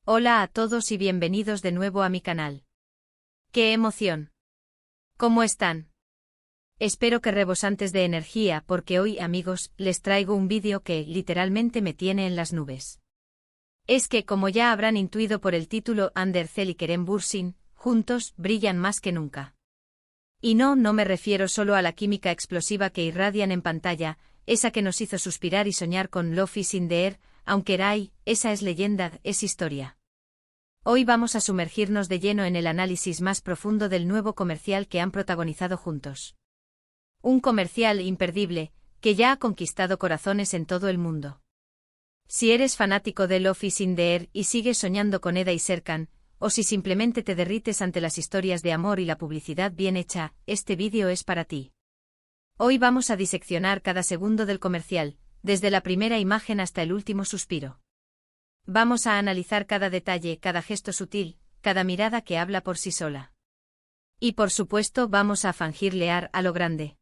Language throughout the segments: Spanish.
Hola a todos y bienvenidos de nuevo a mi canal. ¡Qué emoción! ¿Cómo están? Espero que rebosantes de energía porque hoy, amigos, les traigo un vídeo que, literalmente, me tiene en las nubes. Es que, como ya habrán intuido por el título, Ander Zel y Kerem Bürsin, juntos, brillan más que nunca. Y no me refiero solo a la química explosiva que irradian en pantalla, esa que nos hizo suspirar y soñar con Love is in the air, aunque esa es leyenda, es historia. Hoy vamos a sumergirnos de lleno en el análisis más profundo del nuevo comercial que han protagonizado juntos. Un comercial imperdible, que ya ha conquistado corazones en todo el mundo. Si eres fanático de Love is in the air y sigues soñando con Eda y Serkan, o si simplemente te derrites ante las historias de amor y la publicidad bien hecha, este vídeo es para ti. Hoy vamos a diseccionar cada segundo del comercial, desde la primera imagen hasta el último suspiro. Vamos a analizar cada detalle, cada gesto sutil, cada mirada que habla por sí sola. Y por supuesto vamos a fangirlear a lo grande.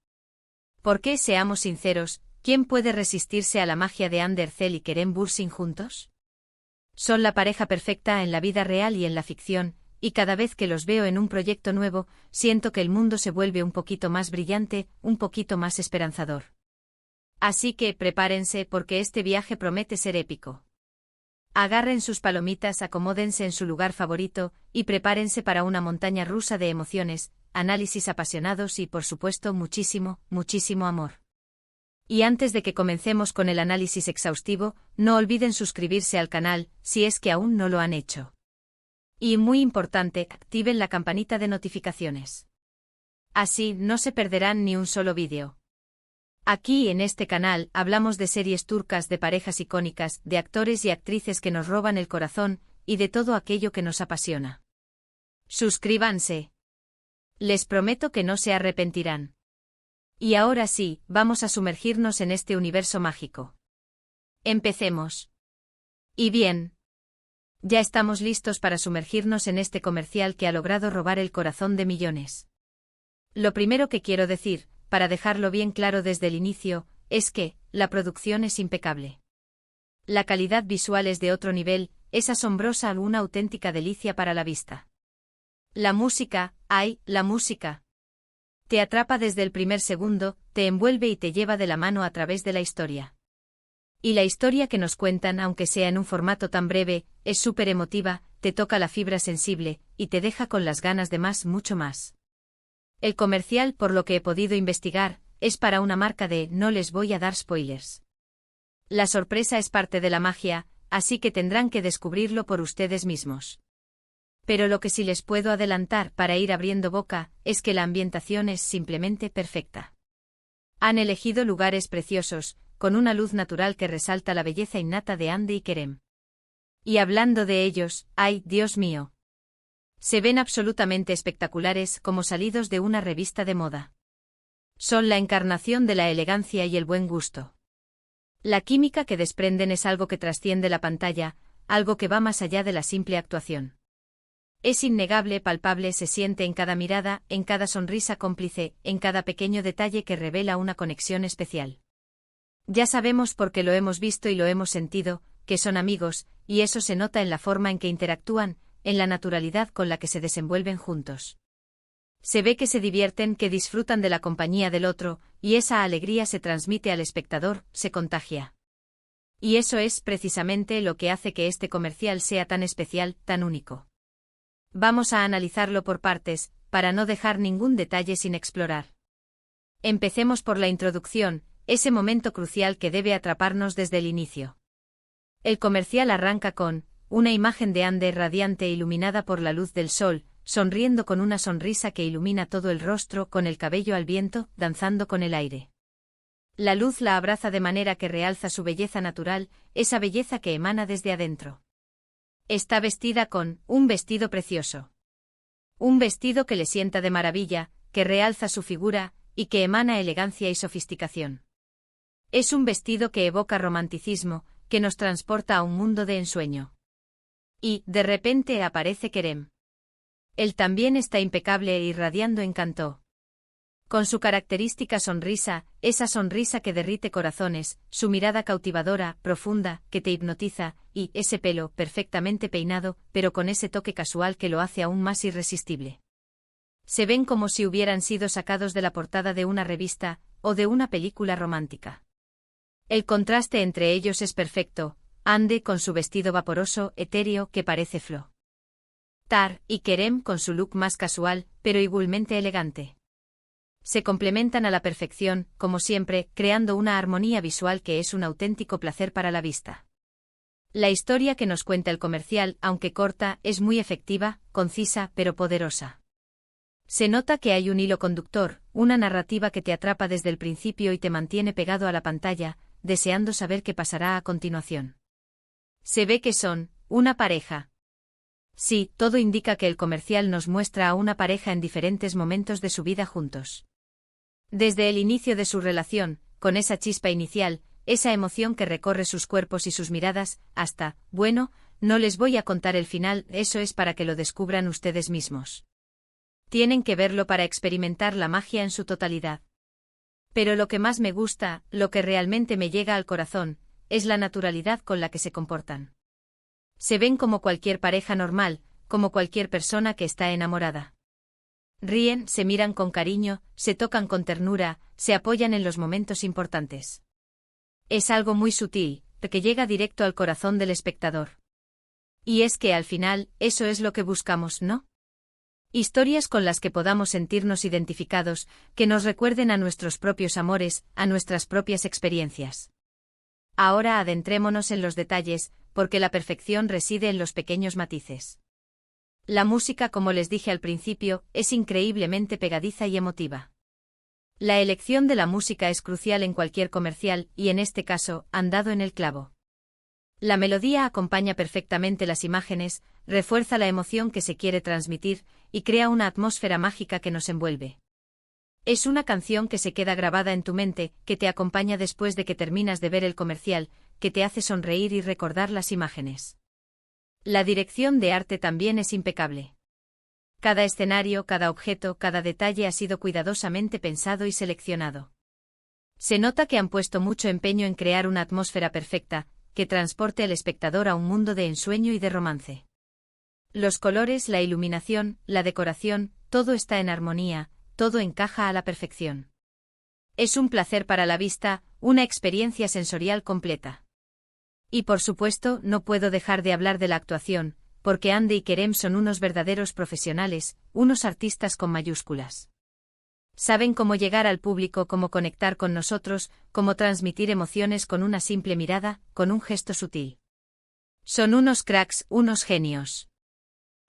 Porque, seamos sinceros, ¿quién puede resistirse a la magia de Ander Zel y Kerem Bürsin juntos? Son la pareja perfecta en la vida real y en la ficción, y cada vez que los veo en un proyecto nuevo, siento que el mundo se vuelve un poquito más brillante, un poquito más esperanzador. Así que prepárense porque este viaje promete ser épico. Agarren sus palomitas, acomódense en su lugar favorito, y prepárense para una montaña rusa de emociones, análisis apasionados y, por supuesto, muchísimo, muchísimo amor. Y antes de que comencemos con el análisis exhaustivo, no olviden suscribirse al canal, si es que aún no lo han hecho. Y muy importante, activen la campanita de notificaciones. Así no se perderán ni un solo vídeo. Aquí en este canal hablamos de series turcas, de parejas icónicas, de actores y actrices que nos roban el corazón, y de todo aquello que nos apasiona. Suscríbanse. Les prometo que no se arrepentirán. Y ahora sí, vamos a sumergirnos en este universo mágico. Empecemos. Y bien. Ya estamos listos para sumergirnos en este comercial que ha logrado robar el corazón de millones. Lo primero que quiero decir, para dejarlo bien claro desde el inicio, es que la producción es impecable. La calidad visual es de otro nivel, es asombrosa, una auténtica delicia para la vista. La música, la música. Te atrapa desde el primer segundo, te envuelve y te lleva de la mano a través de la historia. Y la historia que nos cuentan, aunque sea en un formato tan breve, es súper emotiva, te toca la fibra sensible, y te deja con las ganas de más, mucho más. El comercial, por lo que he podido investigar, es para una marca de no les voy a dar spoilers. La sorpresa es parte de la magia, así que tendrán que descubrirlo por ustedes mismos. Pero lo que sí les puedo adelantar para ir abriendo boca, es que la ambientación es simplemente perfecta. Han elegido lugares preciosos, con una luz natural que resalta la belleza innata de Ande y Kerem. Y hablando de ellos, Dios mío. Se ven absolutamente espectaculares, como salidos de una revista de moda. Son la encarnación de la elegancia y el buen gusto. La química que desprenden es algo que trasciende la pantalla, algo que va más allá de la simple actuación. Es innegable, palpable, se siente en cada mirada, en cada sonrisa cómplice, en cada pequeño detalle que revela una conexión especial. Ya sabemos porque lo hemos visto y lo hemos sentido, que son amigos, y eso se nota en la forma en que interactúan, en la naturalidad con la que se desenvuelven juntos. Se ve que se divierten, que disfrutan de la compañía del otro, y esa alegría se transmite al espectador, se contagia. Y eso es precisamente lo que hace que este comercial sea tan especial, tan único. Vamos a analizarlo por partes, para no dejar ningún detalle sin explorar. Empecemos por la introducción, ese momento crucial que debe atraparnos desde el inicio. El comercial arranca con una imagen de Ander radiante iluminada por la luz del sol, sonriendo con una sonrisa que ilumina todo el rostro, con el cabello al viento, danzando con el aire. La luz la abraza de manera que realza su belleza natural, esa belleza que emana desde adentro. Está vestida con un vestido precioso. Un vestido que le sienta de maravilla, que realza su figura, y que emana elegancia y sofisticación. Es un vestido que evoca romanticismo, que nos transporta a un mundo de ensueño. Y, de repente, aparece Kerem. Él también está impecable e irradiando encanto. Con su característica sonrisa, esa sonrisa que derrite corazones, su mirada cautivadora, profunda, que te hipnotiza, y ese pelo perfectamente peinado, pero con ese toque casual que lo hace aún más irresistible. Se ven como si hubieran sido sacados de la portada de una revista, o de una película romántica. El contraste entre ellos es perfecto, Ande con su vestido vaporoso, etéreo, que parece Flo. Tar, y Kerem con su look más casual, pero igualmente elegante. Se complementan a la perfección, como siempre, creando una armonía visual que es un auténtico placer para la vista. La historia que nos cuenta el comercial, aunque corta, es muy efectiva, concisa, pero poderosa. Se nota que hay un hilo conductor, una narrativa que te atrapa desde el principio y te mantiene pegado a la pantalla, deseando saber qué pasará a continuación. Se ve que son una pareja. Sí, todo indica que el comercial nos muestra a una pareja en diferentes momentos de su vida juntos. Desde el inicio de su relación, con esa chispa inicial, esa emoción que recorre sus cuerpos y sus miradas, hasta, bueno, no les voy a contar el final, eso es para que lo descubran ustedes mismos. Tienen que verlo para experimentar la magia en su totalidad. Pero lo que más me gusta, lo que realmente me llega al corazón, es la naturalidad con la que se comportan. Se ven como cualquier pareja normal, como cualquier persona que está enamorada. Ríen, se miran con cariño, se tocan con ternura, se apoyan en los momentos importantes. Es algo muy sutil, que llega directo al corazón del espectador. Y es que al final, eso es lo que buscamos, ¿no? Historias con las que podamos sentirnos identificados, que nos recuerden a nuestros propios amores, a nuestras propias experiencias. Ahora adentrémonos en los detalles, porque la perfección reside en los pequeños matices. La música, como les dije al principio, es increíblemente pegadiza y emotiva. La elección de la música es crucial en cualquier comercial, y en este caso, han dado en el clavo. La melodía acompaña perfectamente las imágenes, refuerza la emoción que se quiere transmitir, y crea una atmósfera mágica que nos envuelve. Es una canción que se queda grabada en tu mente, que te acompaña después de que terminas de ver el comercial, que te hace sonreír y recordar las imágenes. La dirección de arte también es impecable. Cada escenario, cada objeto, cada detalle ha sido cuidadosamente pensado y seleccionado. Se nota que han puesto mucho empeño en crear una atmósfera perfecta, que transporte al espectador a un mundo de ensueño y de romance. Los colores, la iluminación, la decoración, todo está en armonía, todo encaja a la perfección. Es un placer para la vista, una experiencia sensorial completa. Y por supuesto, no puedo dejar de hablar de la actuación, porque Ande y Kerem son unos verdaderos profesionales, unos artistas con mayúsculas. Saben cómo llegar al público, cómo conectar con nosotros, cómo transmitir emociones con una simple mirada, con un gesto sutil. Son unos cracks, unos genios.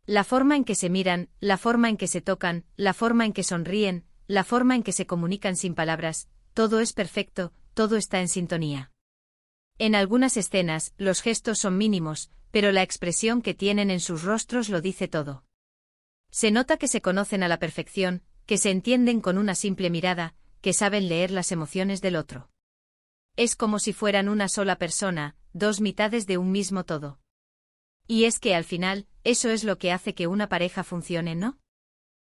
La forma en que se miran, la forma en que se tocan, la forma en que sonríen, la forma en que se comunican sin palabras, todo es perfecto, todo está en sintonía. En algunas escenas, los gestos son mínimos, pero la expresión que tienen en sus rostros lo dice todo. Se nota que se conocen a la perfección, que se entienden con una simple mirada, que saben leer las emociones del otro. Es como si fueran una sola persona, dos mitades de un mismo todo. Y es que al final, eso es lo que hace que una pareja funcione, ¿no?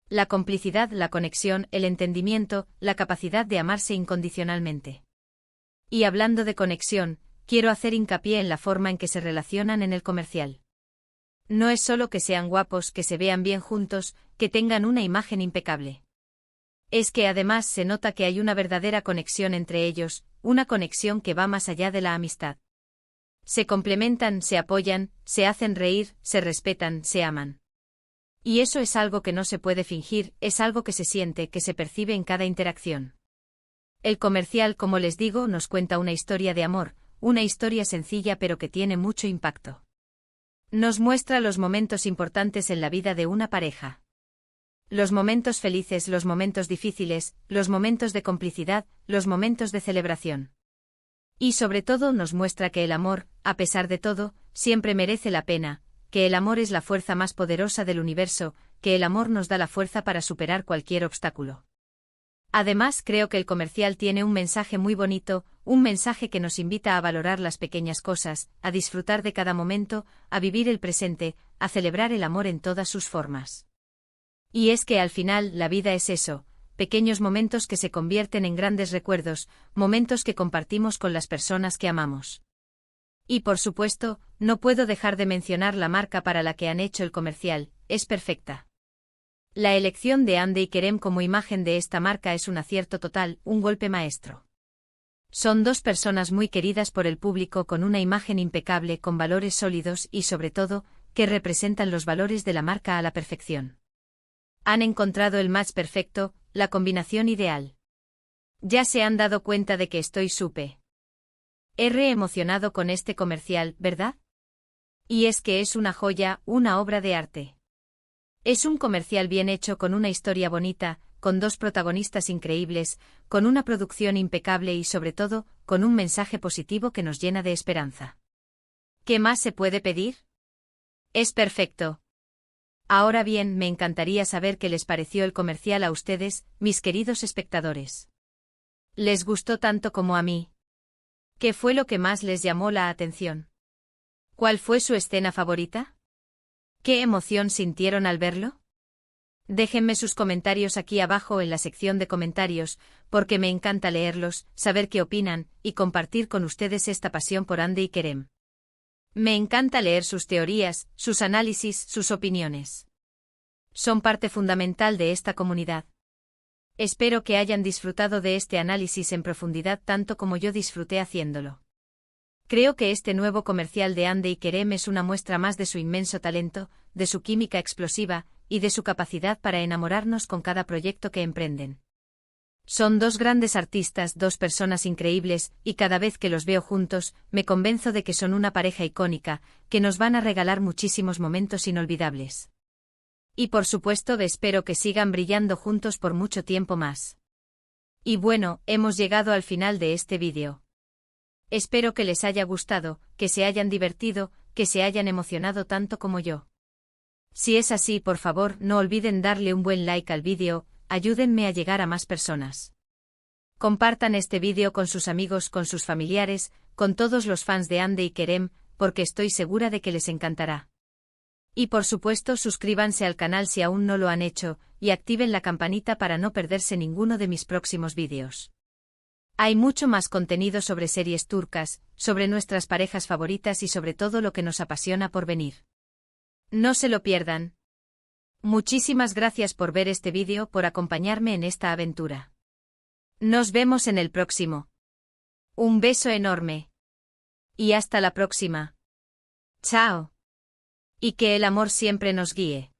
La complicidad, la conexión, el entendimiento, la capacidad de amarse incondicionalmente. Y hablando de conexión, quiero hacer hincapié en la forma en que se relacionan en el comercial. No es solo que sean guapos, que se vean bien juntos, que tengan una imagen impecable. Es que además se nota que hay una verdadera conexión entre ellos, una conexión que va más allá de la amistad. Se complementan, se apoyan, se hacen reír, se respetan, se aman. Y eso es algo que no se puede fingir, es algo que se siente, que se percibe en cada interacción. El comercial, como les digo, nos cuenta una historia de amor, una historia sencilla pero que tiene mucho impacto. Nos muestra los momentos importantes en la vida de una pareja. Los momentos felices, los momentos difíciles, los momentos de complicidad, los momentos de celebración. Y sobre todo nos muestra que el amor, a pesar de todo, siempre merece la pena, que el amor es la fuerza más poderosa del universo, que el amor nos da la fuerza para superar cualquier obstáculo. Además, creo que el comercial tiene un mensaje muy bonito, un mensaje que nos invita a valorar las pequeñas cosas, a disfrutar de cada momento, a vivir el presente, a celebrar el amor en todas sus formas. Y es que al final la vida es eso, pequeños momentos que se convierten en grandes recuerdos, momentos que compartimos con las personas que amamos. Y por supuesto, no puedo dejar de mencionar la marca para la que han hecho el comercial, es perfecta. La elección de Hande y Kerem como imagen de esta marca es un acierto total, un golpe maestro. Son dos personas muy queridas por el público con una imagen impecable con valores sólidos y sobre todo, que representan los valores de la marca a la perfección. Han encontrado el match perfecto, la combinación ideal. Ya se han dado cuenta de que estoy súper emocionado con este comercial, ¿verdad? Y es que es una joya, una obra de arte. Es un comercial bien hecho con una historia bonita, con dos protagonistas increíbles, con una producción impecable y sobre todo, con un mensaje positivo que nos llena de esperanza. ¿Qué más se puede pedir? Es perfecto. Ahora bien, me encantaría saber qué les pareció el comercial a ustedes, mis queridos espectadores. ¿Les gustó tanto como a mí? ¿Qué fue lo que más les llamó la atención? ¿Cuál fue su escena favorita? ¿Qué emoción sintieron al verlo? Déjenme sus comentarios aquí abajo en la sección de comentarios, porque me encanta leerlos, saber qué opinan, y compartir con ustedes esta pasión por Hande y Kerem. Me encanta leer sus teorías, sus análisis, sus opiniones. Son parte fundamental de esta comunidad. Espero que hayan disfrutado de este análisis en profundidad tanto como yo disfruté haciéndolo. Creo que este nuevo comercial de Hande y Kerem es una muestra más de su inmenso talento, de su química explosiva, y de su capacidad para enamorarnos con cada proyecto que emprenden. Son dos grandes artistas, dos personas increíbles, y cada vez que los veo juntos, me convenzo de que son una pareja icónica, que nos van a regalar muchísimos momentos inolvidables. Y por supuesto espero que sigan brillando juntos por mucho tiempo más. Y bueno, hemos llegado al final de este vídeo. Espero que les haya gustado, que se hayan divertido, que se hayan emocionado tanto como yo. Si es así, por favor, no olviden darle un buen like al vídeo, ayúdenme a llegar a más personas. Compartan este vídeo con sus amigos, con sus familiares, con todos los fans de Hande y Kerem, porque estoy segura de que les encantará. Y por supuesto suscríbanse al canal si aún no lo han hecho, y activen la campanita para no perderse ninguno de mis próximos vídeos. Hay mucho más contenido sobre series turcas, sobre nuestras parejas favoritas y sobre todo lo que nos apasiona por venir. No se lo pierdan. Muchísimas gracias por ver este vídeo, por acompañarme en esta aventura. Nos vemos en el próximo. Un beso enorme. Y hasta la próxima. Chao. Y que el amor siempre nos guíe.